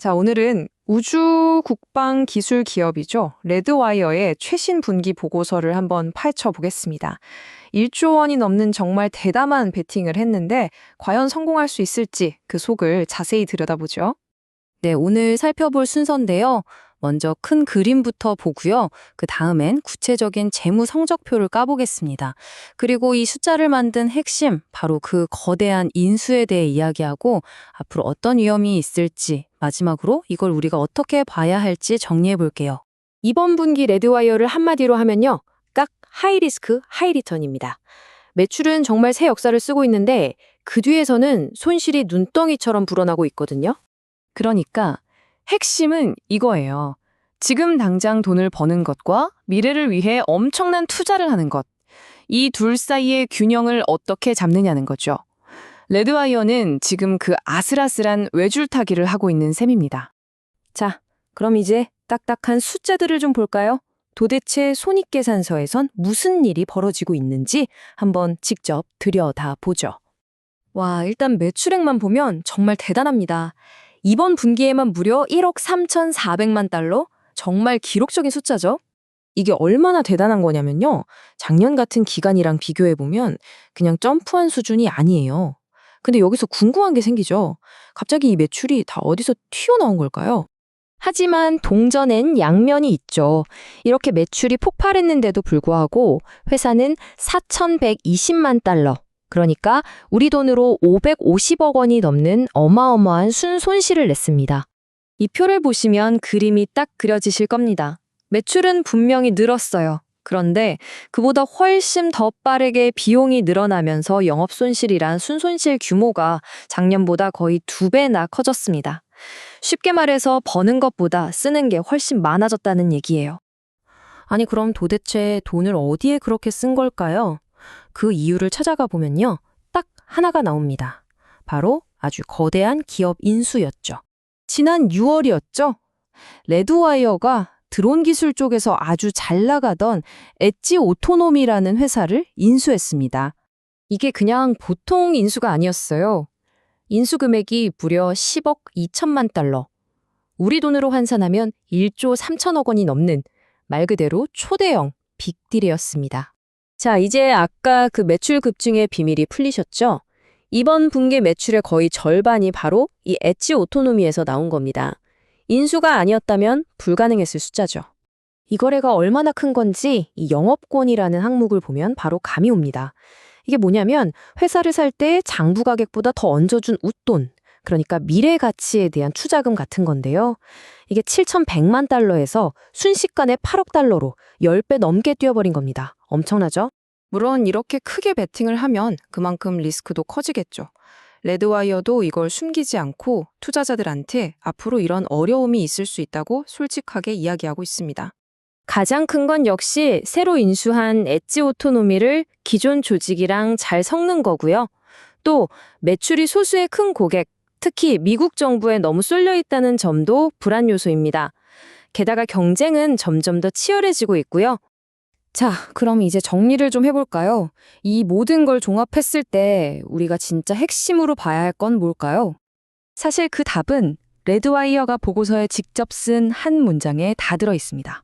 자, 오늘은 우주 국방 기술 기업이죠. 레드와이어의 최신 분기 보고서를 한번 파헤쳐 보겠습니다. 1조 원이 넘는 정말 대담한 베팅을 했는데 과연 성공할 수 있을지 그 속을 자세히 들여다보죠. 네, 오늘 살펴볼 순서인데요. 먼저 큰 그림부터 보고요. 그 다음엔 구체적인 재무 성적표를 까보겠습니다. 그리고 이 숫자를 만든 핵심, 바로 그 거대한 인수에 대해 이야기하고 앞으로 어떤 위험이 있을지, 마지막으로 이걸 우리가 어떻게 봐야 할지 정리해 볼게요. 이번 분기 레드와이어를 한마디로 하면요. 딱 하이리스크, 하이리턴입니다. 매출은 정말 새 역사를 쓰고 있는데 그 뒤에서는 손실이 눈덩이처럼 불어나고 있거든요. 그러니까 핵심은 이거예요. 지금 당장 돈을 버는 것과 미래를 위해 엄청난 투자를 하는 것. 이 둘 사이의 균형을 어떻게 잡느냐는 거죠. 레드와이어는 지금 그 아슬아슬한 외줄타기를 하고 있는 셈입니다. 자, 그럼 이제 딱딱한 숫자들을 좀 볼까요? 도대체 손익계산서에선 무슨 일이 벌어지고 있는지 한번 직접 들여다보죠. 와, 일단 매출액만 보면 정말 대단합니다. 이번 분기에만 무려 1억 3,400만 달러? 정말 기록적인 숫자죠? 이게 얼마나 대단한 거냐면요. 작년 같은 기간이랑 비교해보면 그냥 점프한 수준이 아니에요. 근데 여기서 궁금한 게 생기죠. 갑자기 이 매출이 다 어디서 튀어나온 걸까요? 하지만 동전엔 양면이 있죠. 이렇게 매출이 폭발했는데도 불구하고 회사는 4,120만 달러, 그러니까 우리 돈으로 550억 원이 넘는 어마어마한 순손실을 냈습니다. 이 표를 보시면 그림이 딱 그려지실 겁니다. 매출은 분명히 늘었어요. 그런데 그보다 훨씬 더 빠르게 비용이 늘어나면서 영업손실이란 순손실 규모가 작년보다 거의 2배나 커졌습니다. 쉽게 말해서 버는 것보다 쓰는 게 훨씬 많아졌다는 얘기예요. 아니, 그럼 도대체 돈을 어디에 그렇게 쓴 걸까요? 그 이유를 찾아가 보면요. 딱 하나가 나옵니다. 바로 아주 거대한 기업 인수였죠. 지난 6월이었죠. 레드와이어가 드론 기술 쪽에서 아주 잘 나가던 엣지 오토노미라는 회사를 인수했습니다. 이게 그냥 보통 인수가 아니었어요. 인수 금액이 무려 10억 2천만 달러. 우리 돈으로 환산하면 1조 3천억 원이 넘는 말 그대로 초대형 빅딜이었습니다. 자, 이제 아까 그 매출 급증의 비밀이 풀리셨죠? 이번 분기 매출의 거의 절반이 바로 이 엣지 오토노미에서 나온 겁니다. 인수가 아니었다면 불가능했을 숫자죠. 이 거래가 얼마나 큰 건지 이 영업권이라는 항목을 보면 바로 감이 옵니다. 이게 뭐냐면 회사를 살 때 장부 가격보다 더 얹어준 웃돈, 그러니까 미래 가치에 대한 투자금 같은 건데요. 이게 7,100만 달러에서 순식간에 8억 달러로 10배 넘게 뛰어버린 겁니다. 엄청나죠? 물론 이렇게 크게 베팅을 하면 그만큼 리스크도 커지겠죠. 레드와이어도 이걸 숨기지 않고 투자자들한테 앞으로 이런 어려움이 있을 수 있다고 솔직하게 이야기하고 있습니다. 가장 큰 건 역시 새로 인수한 엣지 오토노미를 기존 조직이랑 잘 섞는 거고요. 또 매출이 소수의 큰 고객, 특히 미국 정부에 너무 쏠려 있다는 점도 불안 요소입니다. 게다가 경쟁은 점점 더 치열해지고 있고요. 자, 그럼 이제 정리를 좀 해볼까요? 이 모든 걸 종합했을 때 우리가 진짜 핵심으로 봐야 할 건 뭘까요? 사실 그 답은 레드와이어가 보고서에 직접 쓴 한 문장에 다 들어 있습니다.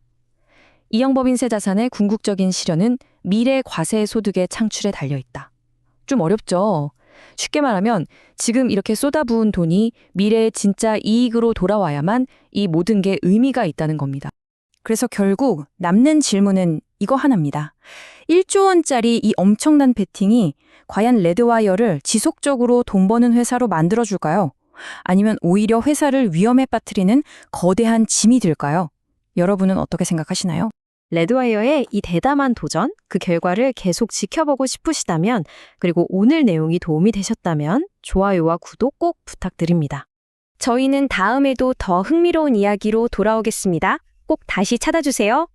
이영법인세 자산의 궁극적인 실현은 미래 과세 소득의 창출에 달려있다. 좀 어렵죠? 쉽게 말하면 지금 이렇게 쏟아부은 돈이 미래의 진짜 이익으로 돌아와야만 이 모든 게 의미가 있다는 겁니다. 그래서 결국 남는 질문은 이거 하나입니다. 1조 원짜리 이 엄청난 베팅이 과연 레드와이어를 지속적으로 돈 버는 회사로 만들어줄까요? 아니면 오히려 회사를 위험에 빠뜨리는 거대한 짐이 될까요? 여러분은 어떻게 생각하시나요? 레드와이어의 이 대담한 도전, 그 결과를 계속 지켜보고 싶으시다면, 그리고 오늘 내용이 도움이 되셨다면 좋아요와 구독 꼭 부탁드립니다. 저희는 다음에도 더 흥미로운 이야기로 돌아오겠습니다. 꼭 다시 찾아주세요.